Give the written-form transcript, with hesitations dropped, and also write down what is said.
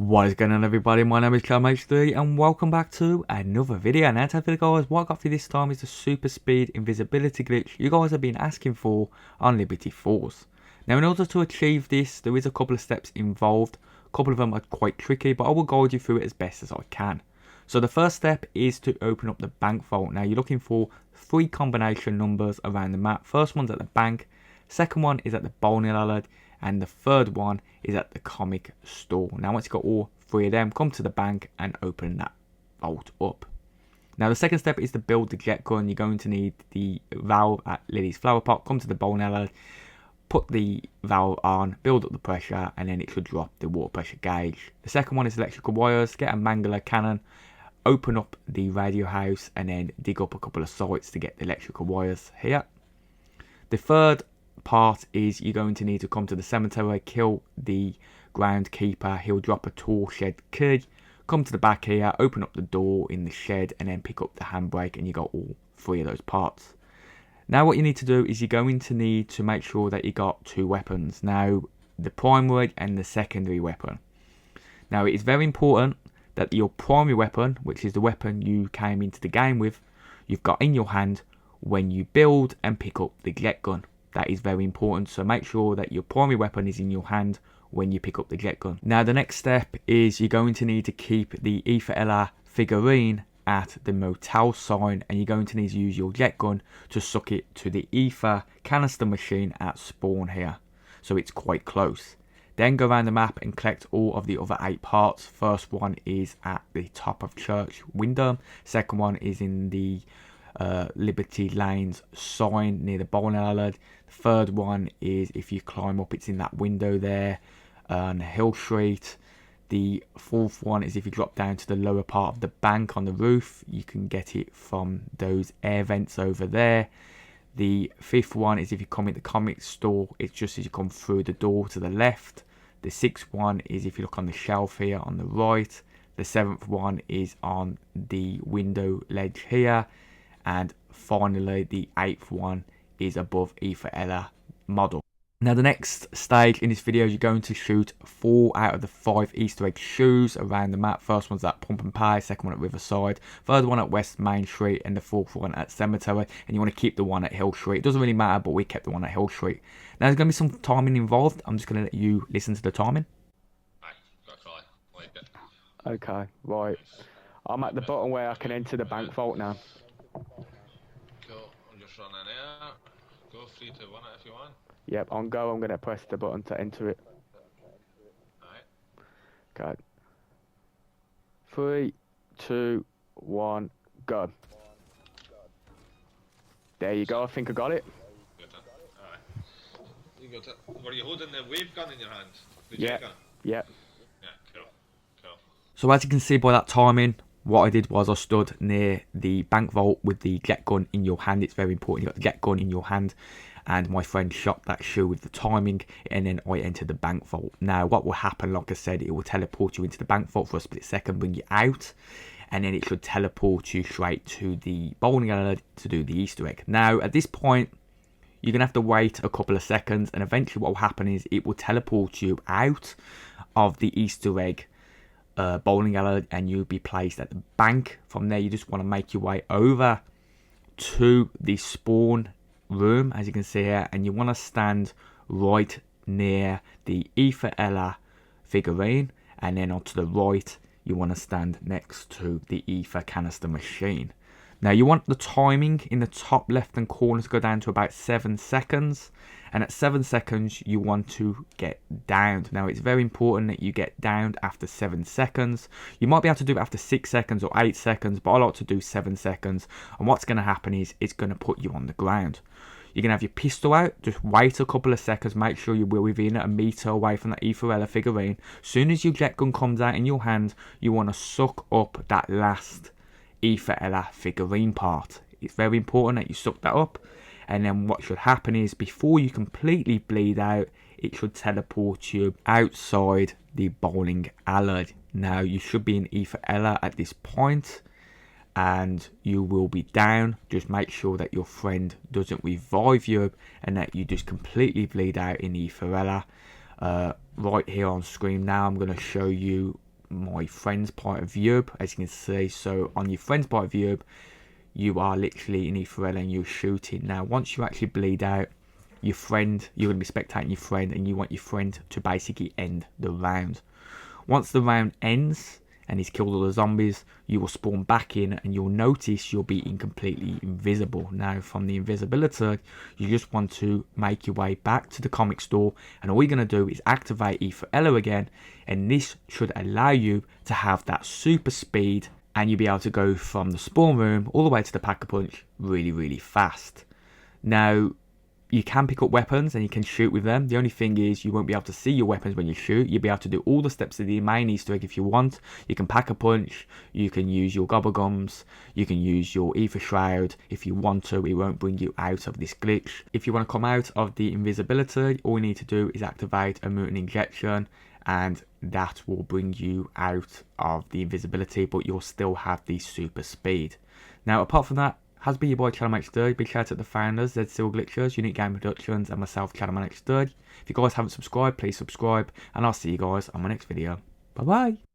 What is going on, everybody? My name is ChadderManHD and welcome back to another video. Now today, guys, what I got for you this time is the super speed invisibility glitch you guys have been asking for on Liberty Falls. Now in order to achieve this, there is a couple of steps involved. A couple of them are quite tricky, but I will guide you through it as best as I can. So the first step is to open up the bank vault. Now you're looking for 3 combination numbers around the map. First one's at the bank, second one is at the bowling alley, and the third one is at the comic store. Now once you've got all 3 of them, come to the bank and open that vault up. Now the second step is to build the jet gun. You're going to need the valve at Lily's flower pot. Come to the bowling alley, put the valve on, build up the pressure, and then it should drop the water pressure gauge. The second one is electrical wires. Get a mangler cannon, open up the radio house, and then dig up a couple of sites to get the electrical wires here. The third part is you're going to need to come to the cemetery, kill the groundkeeper. He'll drop a tool shed key. Come to the back here, open up the door in the shed, and then pick up the handbrake, and you got all 3 of those parts. Now what you need to do is you're going to need to make sure that you got 2 weapons. Now the primary and the secondary weapon. Now it is very important that your primary weapon, which is the weapon you came into the game with, you've got in your hand when you build and pick up the jet gun. That is very important, so make sure that your primary weapon is in your hand when you pick up the jet gun. Now the next step is you're going to need to keep the Aetherella figurine at the motel sign, and you're going to need to use your jet gun to suck it to the ether canister machine at spawn here, so it's quite close. Then go around the map and collect all of the other 8 parts. First one is at the top of Church window, second one is in the Liberty Lanes sign near the bowling alley. The third one is if you climb up, it's in that window there on Hill Street. The fourth one is if you drop down to the lower part of the bank on the roof, you can get it from those air vents over there. The fifth one is if you come in the comic store, it's just as you come through the door to the left. The sixth one is if you look on the shelf here on the right. The seventh one is on the window ledge here. And finally, the 8th one is above Aetherella model. Now the next stage in this video, you're going to shoot 4 out of the 5 Easter egg shoes around the map. First one's at Pump and Pie, second one at Riverside, third one at West Main Street, and the fourth one at Cemetery. And you want to keep the one at Hill Street. It doesn't really matter, but we kept the one at Hill Street. Now there's going to be some timing involved. I'm just going to let you listen to the timing. Okay, right. I'm at the bottom where I can enter the bank vault now. Cool, I'm just running out. Go 3, 2, 1 if you want. Yep, on go, I'm going to press the button to enter it. Alright. Okay. 3, 2, 1, go. There you go, I think I got it. Good then. Alright. You got it. Were you holding the wave gun in your hand? The Yeah. jet gun? Yep. Yeah, cool. Cool. So as you can see by that timing, what I did was I stood near the bank vault with the jet gun in your hand. It's very important you got the jet gun in your hand, and my friend shot that shoe with the timing, and then I entered the bank vault. Now what will happen, like I said, it will teleport you into the bank vault for a split second, bring you out, and then it should teleport you straight to the bowling alley to do the Easter egg. Now at this point, you're gonna have to wait a couple of seconds, and eventually what will happen is it will teleport you out of the Easter egg bowling alley, and you'll be placed at the bank. From there you just want to make your way over to the spawn room, as you can see here, and you want to stand right near the Aetherella figurine, and then onto the right you want to stand next to the ether canister machine. Now you want the timing in the top left hand corner to go down to about 7 seconds, and at 7 seconds you want to get downed. Now it's very important that you get downed after 7 seconds. You might be able to do it after 6 seconds or 8 seconds, but I like to do 7 seconds. And what's going to happen is it's going to put you on the ground. You're going to have your pistol out, just wait a couple of seconds, make sure you're within a meter away from that Aetherella figurine. As soon as your jet gun comes out in your hand, you want to suck up that last Aetherella figurine part. It's very important that you suck that up, and then what should happen is before you completely bleed out, it should teleport you outside the bowling alley. Now you should be in Aetherella at this point, and you will be down. Just make sure that your friend doesn't revive you and that you just completely bleed out in Aetherella. Right here on screen now, I'm going to show you my friend's point of view, as you can see. So on your friend's point of view, you are literally in Aetherella and you're shooting. Now once you actually bleed out, your friend, you're going to be spectating your friend, and you want your friend to basically end the round. Once the round ends and he's killed all the zombies, you will spawn back in and you'll notice you're being completely invisible. Now from the invisibility, you just want to make your way back to the comic store, and all you're going to do is activate Aetherella again, and this should allow you to have that super speed, and you'll be able to go from the spawn room all the way to the pack-a-punch really fast. Now you can pick up weapons and you can shoot with them. The only thing is you won't be able to see your weapons when you shoot. You'll be able to do all the steps of the main Easter egg if you want. You can pack a punch, you can use your gobblegums, you can use your ether shroud if you want to. It won't bring you out of this glitch. If you want to come out of the invisibility, all you need to do is activate a mutant injection, and that will bring you out of the invisibility, but you'll still have the super speed. Now apart from that, has been your boy ChadderManHD. Big shout out to the founders, Zed Seal Glitchers, Unique Game Productions, and myself, ChadderManHD. If you guys haven't subscribed, please subscribe, and I'll see you guys on my next video. Bye bye.